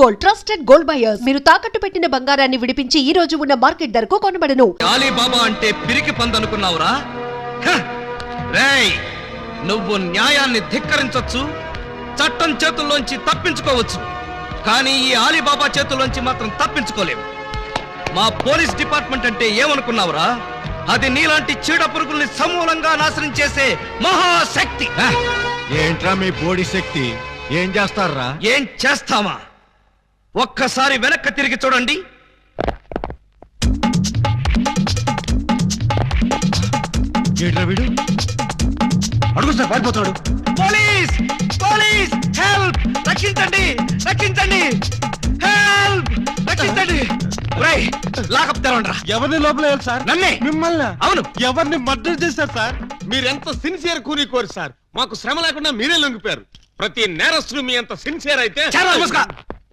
Gold, trusted gold buyers. మీరు తాకట్టు పెట్టిన బంగారాన్ని విడిపించి ఈ రోజు ఉన్న మార్కెట్ ధరకు కొనబడను. అలీబాబా అంటే పిరికి పందనుకున్నావురా? రేయ్, నువ్వు న్యాయాన్ని ధిక్కరించొచ్చు, చట్టం చేతుల్లోంచి తప్పించుకోవచ్చు, కానీ ఈ అలీబాబా చేతుల్లోంచి మాత్రం తప్పించుకోలేవు. మా పోలీస్ డిపార్ట్మెంట్ అంటే ఏమనుకున్నావురా? అది నీలాంటి చీడ పురుగుల్ని సమూలంగా నాశనం చేసే మహాశక్తి. ఏంట్రా మీ బోడి శక్తి? ఏం చేస్తారా? ఏం చేస్తావా? ఒక్కసారి వెనక్కి తిరిగి చూడండి. వీడు అడుగు సార్, పారిపోతాడు. Police police, help! రక్షించండి రక్షించండి, హెల్ప్! రక్షించండి. లాకప్ తెరవండ్రా. ఎవరిని లోపల వేయాలి సార్? నన్నే. మిమ్మల్ని? అవును. ఎవరిని మర్డర్ చేశారు సార్? మీరెంత సిన్సియర్ కూలికోరు సార్. మాకు శ్రమ లేకుండా మీరే లొంగిపోయారు. ప్రతి నేరస్తుడు మీ అంత సిన్సియర్ అయితే.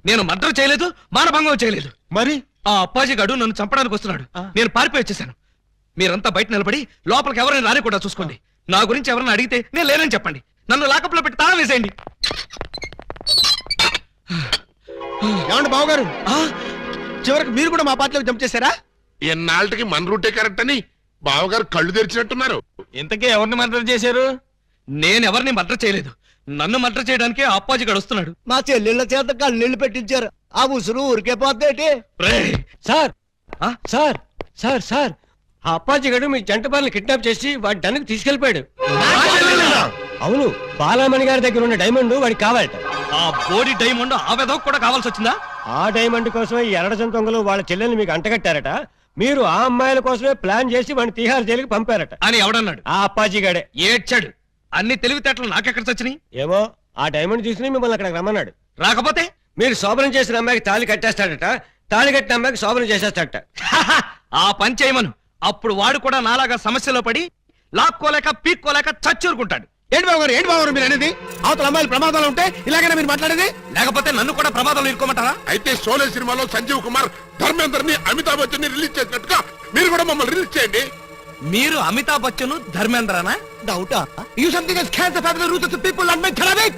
నేను మర్డర్ చేయలేదు, మానభంగం చేయలేదు. మరి ఆ అప్పాజీ గడు నన్ను చంపడానికి వస్తున్నాడు. నేను పారిపోయి వచ్చేసాను. మీరంతా బయట నిలబడి లోపలికి ఎవరైనా రాని కూడా చూసుకోండి. నా గురించి ఎవరైనా అడిగితే నేను లేనని చెప్పండి. నన్ను లాకప్ లో పెట్టి తాళం వేసేయండి. ఏమండి బావగారు, చివరికి మీరు కూడా మా పార్టీలోకి జంప్ చేశారా? ఎన్నాళ్ళకి మన రూటే కరెక్ట్ అని బావగారు కళ్ళు తెరిచినట్టున్నారు. ఇంతకీ ఎవరిని మర్డర్ చేశారు? నేను ఎవరిని మర్డర్ చేయలేదు. నన్ను మర్డర్ చేయడానికి అప్పాజీ గడు వస్తున్నాడు. మా చెల్లెళ్ళ చేత కళ్ళీళ్ళు పెట్టించారు. ఆ ఉసురు ఊరికే పోతేటి. సార్ సార్ సార్ సార్ ఆ అప్పాజీ గడు మీ జంట బాలని కిడ్నాప్ చేసి వాడి డన్నుకు తీసుకెళ్లిపోయాడు. అవును, బాలామణి గారి దగ్గర ఉన్న డైమండ్ వాడికి కావాలట. ఆ బోడి డైమండ్ ఆ వెధవ కూడా కావాల్సి వచ్చిందా? ఆ డైమండ్ కోసమే ఈ ఎరడజన్ దొంగలు వాళ్ళ చెల్లెల్ని మీకు అంటగట్టారట. మీరు ఆ అమ్మాయిల కోసమే ప్లాన్ చేసి వాడిని తీహార్ జైలుకి పంపారట అని ఎవడన్నాడు? ఆ అప్పాజీ గడే. ఏడ్చాడు. అన్ని తెలివితేటలు నాకెక్కడ చచ్చినాయి? ఏమో, ఆ డైమండ్ తీసుకుని మిమ్మల్ని అక్కడికి రమ్మన్నాడు. రాకపోతే మీరు శోభనం చేసిన అమ్మాయికి తాళి కట్టేస్తాడట, తాళి కట్టిన అమ్మాయికి శోభనం చేసేస్తాడట. ఆ పని చేయమను. అప్పుడు వాడు కూడా నాలాగా సమస్యలో పడి లాక్కోలేక పీక్కోలేక చచ్చూరుకుంటాడు. ఏంటి బాబు మీరు అనేది? అవతల అమ్మాయిలు ప్రమాదాలు ఉంటే ఇలాగైనా మీరు మాట్లాడేది? లేకపోతే నన్ను కూడా ప్రమాదంలో ఇరుకోమంటారా? అయితే షోలే సినిమాలో సంజీవ్ కుమార్ ధర్మేందర్ని అమితాబ్ బచ్చన్ ని రిలీజ్ చేసినట్టుగా మీరు కూడా మమ్మల్ని రిలీజ్ చేయండి. మీరు అమితాబ్ బచ్చన్ ధర్మేంద్రనా? డౌటా?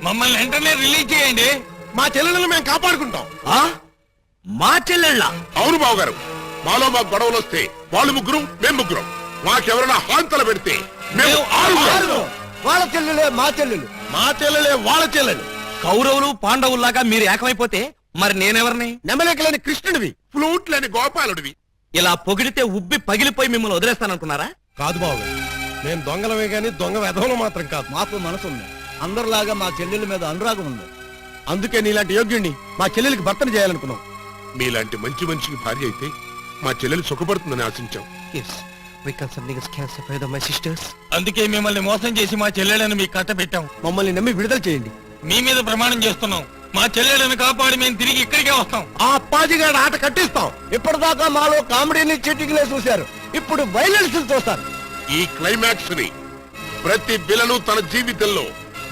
మమ్మల్ని వెంటనే రిలీజ్ చేయండి. మా చెల్లెలను మేము కాపాడుకుంటాం. మా చెల్లెళ్ళ? అవును బావగారు, మాలో మాకు గొడవలు వస్తే వాళ్ళు ముగ్గురు, మేము ముగ్గురం. మాకెవరైనా హాంతలు పెడితే మేము ఆరుగురం. వాళ్ళ చెల్లెలే మా చెల్లెలు, మా చెల్లెలే వాళ్ళ చెల్లెలు. కౌరవులు పాండవుల్లాగా మీరు ఏకమైపోతే మరి నేనెవరిని? నెమలేకలేని కృష్ణుడివి, ఫ్లూట్ లేని గోపాలుడివి. ఇలా పొగిడితే ఉబ్బి పగిలిపోయి మిమ్మల్ని వదిలేస్తాననుకున్నారా? కాదు బాబు, మేము దొంగలమే గాని దొంగ వెధవలు మాత్రం కాదు. మాకు మనసు ఉంది. అందరిలాగా మా చెల్లెల మీద అనురాగం ఉంది. అందుకే నీలాంటి యోగ్యుణ్ణి మా చెల్లెలికి భర్తను చేయాలనుకున్నాం. మీలాంటి మంచి మనిషికి భార్య అయితే మా చెల్లెలు సుఖపడుతుందని ఆశించాం. అందుకే మిమ్మల్ని మోసం చేసి మా చెల్లెలను మీకు కట్ట పెట్టాం. మమ్మల్ని నమ్మి విడుదల చేయండి. మీ మీద ప్రమాణం చేస్తున్నాం. మా చెల్లెలను కాపాడి మేము తిరిగి ఇక్కడికే వస్తాం. ఆ అప్పాజీగాడి ఆట కట్టిస్తాం. ఇప్పటిదాకా మాలో కామెడీని చిటికలే చూశారు, ఇప్పుడు వైలెన్స్ చూస్తారు. ఈ క్లైమాక్స్ ని ప్రతి విలను తన జీవితంలో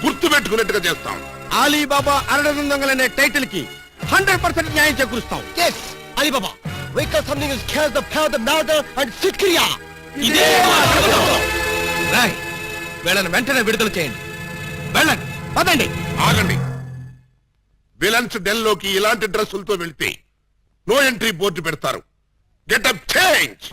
గుర్తు పెట్టుకున్నట్టుగా చేస్తాం. అలీబాబా అరడజన్ దొంగలనే టైటిల్ కి 100% న్యాయం చేకూరుస్తాం. Alibaba, because something is scares the power, the murder and Sikriya. ఇదే వీళ్ళని వెంటనే విడుదల చేయండి. వెళ్ళండి, పదండి. ఆగండి. విలన్స్ డెల్ లోకి ఇలాంటి డ్రెస్సులతో వెళ్తే నో ఎంట్రీ బోర్డు పెడతారు. Getup change.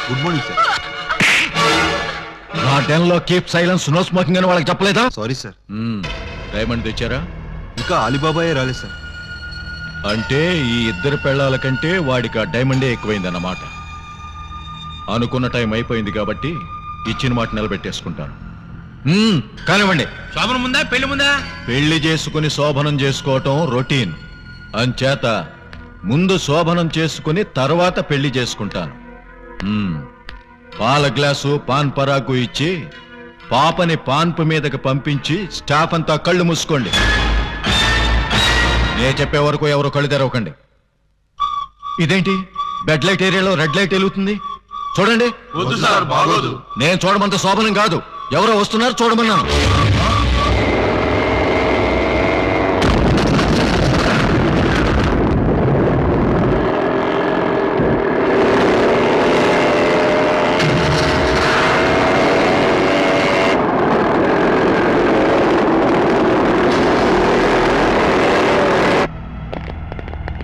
Good morning sir. నా డెన్ లో కీప్ సైలెన్స్ నో స్మోకింగ్ అని వాళ్ళకి చెప్పలేదా? Sorry sir. డైమండ్ తెచ్చారా? ఇంకా అలీబాబాయే రాలేదు సార్. అంటే ఈ ఇద్దరు పెళ్ళాల కంటే వాడికి ఆ డైమండే ఎక్కువైందన్నమాట. అనుకున్న టైం అయిపోయింది కాబట్టి ఇచ్చిన మాట నిలబెట్టేసుకుంటాను. కానివ్వండి. శోభనం ముందా పెళ్లి ముందా? పెళ్లి చేసుకుని శోభనం చేసుకోవటం రొటీన్ అంచేత ముందు శోభనం చేసుకుని తర్వాత పెళ్లి చేసుకుంటాను. పాల గ్లాసు పాన్ పరాకు ఇచ్చి పాపని పాన్పు మీదకి పంపించి స్టాఫ్ అంతా కళ్ళు మూసుకోండి. నే చెప్పే వరకు ఎవరు కళ్ళు తెరవకండి. ఇదేంటి బెడ్ లైట్ ఏరియాలో రెడ్ లైట్ వెలుగుతుంది? చూడండి. వద్దు సార్, బాగోదు. నేను చూడమంత శోభనం కాదు, ఎవరో వస్తున్నారు చూడమన్నాను.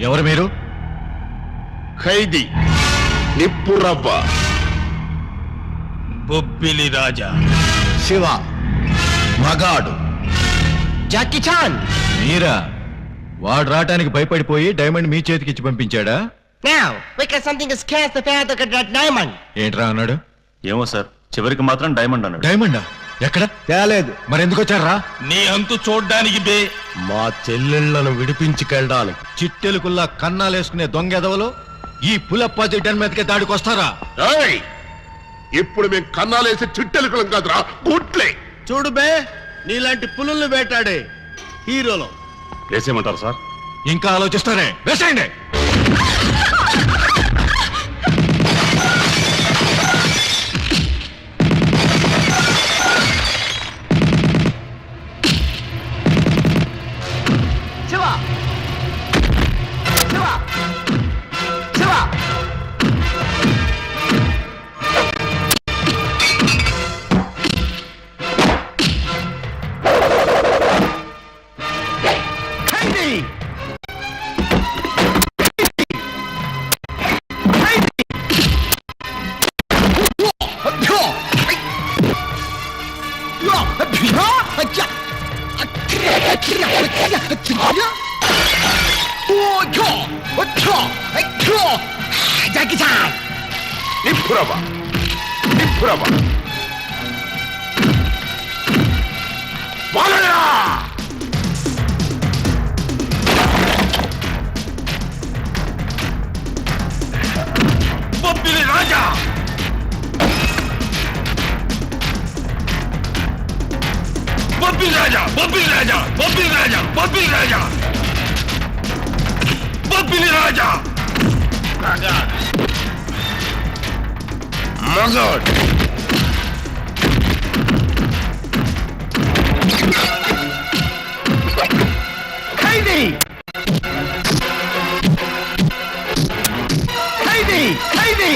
ఎవరు మీరు? ఖైదీ నిప్పురవ్వ. బొబ్బిలి రాజా. శివ మగాడు. Jackie Chan. మీరా? వాడు రావటానికి భయపడిపోయి డైమండ్ మీ చేతికి ఇచ్చి పంపించాడా? Now, because something is cast the path of that diamond. ఏంట్రా అన్నాడు? ఏమో సార్, చివరికి మాత్రం డైమండ్ అన్నాడు. డైమండా? ఎక్కడ? తేలేదు. మరి ఎందుకు వచ్చారా? నీ అంతు చూడ్డానికి బే. మా చెల్లెళ్లను విడిపించుకెళ్ళడానికి. చిట్టెలుకుల్లా కన్నాలేసుకునే దొంగ ఎదవలు ఈ పులప్పాజీ డన్ మీదకి దాడికి వస్తారా? ఏయ్! ఇప్పుడు మేము కన్నాలేసి చిట్టెలుకలం కాదురా, గుట్లే. చూడు బే, నీలాంటి పులుల్ని వేటాడే హీరోలో. వేసేయమంటారు సార్? ఇంకా ఆలోచిస్తారే, వేసేయండి. నిప్పురవ్వ, నిప్పురవ్వ. బాలయ్య! బొబ్బిలి రాజా. బొబ్బిలి రాజా, బొబ్బిలి రాజా, బొబ్బిలి రాజా, బొబ్బిలి రాజా, బొబ్బిలి రాజా. మగాడ్. ఖైదీ. ఖైదీ. ఖైదీ.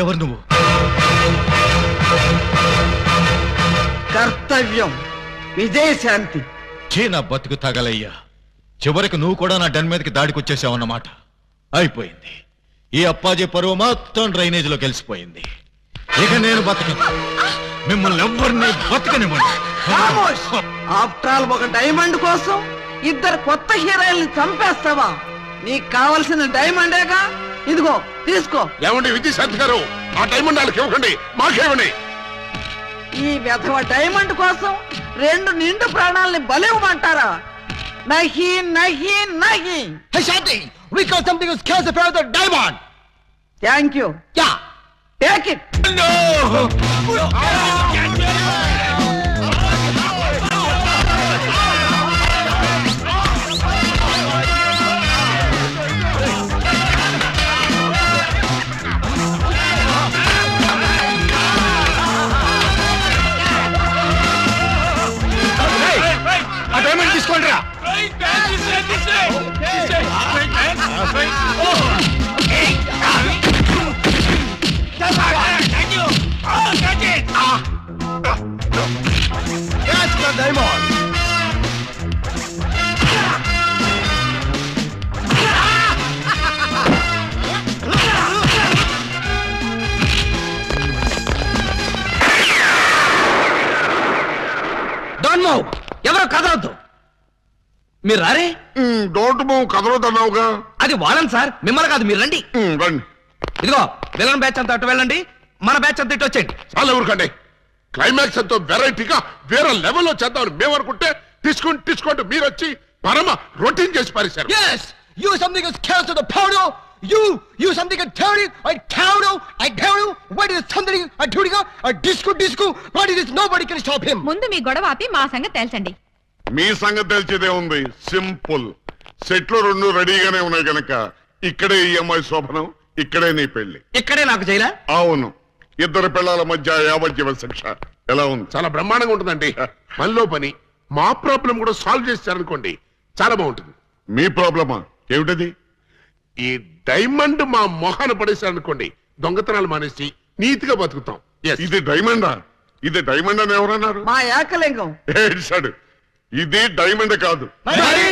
ఎవరు నువ్వు? కర్తవ్యం విజయశాంతి. చీ నా బతుకు తగలయ్యా. చివరికి నువ్వు కూడా నా డన్ మీదకి దాడికి వచ్చేసావన్నమాట. అయిపోయింది. ఈ అప్పాజీ పరువు మొత్తం డ్రైనేజ్ లో కలిసిపోయింది. ఇక నేను బతకను. మిమ్మల్ని ఎవరిని బతకనివ్వండి. ఆఫ్టర్ ఆల్ ఒక డైమండ్ కోసం ఇద్దరు కొత్త హీరోయిల్ని చంపేస్తావా? నీకు కావలసిన డైమండేగా, ఇదిగో తీసుకో. ఏమండి విజయశాంతి గారు, ఆ డైమండ్ వాళ్ళకి ఇవ్వకండి, మాకేమని. ఈ వెధవ డైమండ్ కోసం 2 నిండు ప్రాణాలని బలివ్వమంటారా? నహి నహి నహి. Hey Shanti, we got something that scares the power of the diamond. Thank you. Yeah. Take it. ఆ డైమండ్ తీసుకోండి రా. Catch the diamond. Don't move. ఎవరో కదలొద్దు. మీరు రారే. డోంట్ మూవ్ కదలొద్దన్నావుగా. అది వాళ్ళని సార్, మిమ్మల్ని కాదు. మీరు రండి. రండి. ఇదిగో విలన్ బ్యాచ్ అంతా అటు వెళ్ళండి, మన బ్యాచ్ అంతా ఇటు వచ్చేయండి. చాలా ఊరుకండి. క్లైమాక్స్ ఎంతో వెరైటీగా వేరే లెవెల్లో చేద్దామని మేము అనుకుంటే తీసుకుంటూ మీరు వచ్చి పరమ రొటీన్ చేసి పారేశారు. Yes, you something that scares the powder. You something that tell you, I tell you, what is something I do you, a disco, what is this? Nobody can stop him. ముందు మీ గొడవ ఆపి మా సంగతి తేల్చండి. మీ సంగతి తెలిసేదే ఉంది. Simple. సెట్లు 2 రెడీగానే ఉన్నాయి కనుక ఇక్కడే ఈ అమ్మాయి శోభనం, ఇక్కడే నీ పెళ్లి. ఇక్కడే నాకు జైలా. అవును. 2 పిల్లల మధ్య యావజ్జీవ శిక్ష. ఎలా ఉంది? చాలా బ్రహ్మాండంగా ఉంటుందండి. పనిలో పని మా ప్రాబ్లం కూడా సాల్వ్ చేస్తారనుకోండి, చాలా బాగుంటుంది. మీ ప్రాబ్లమా ఏమిటది? ఈ డైమండ్ మా మొహాన పడేశారనుకోండి, దొంగతనాలు మానేసి నీతిగా బతుకుతాం. ఇది డైమండా? ఇది డైమండ్ అని ఎవరన్నారు? మా ఏకలింగం. ఏడ్చాడు. ఇది డైమండ్ కాదు. మరి?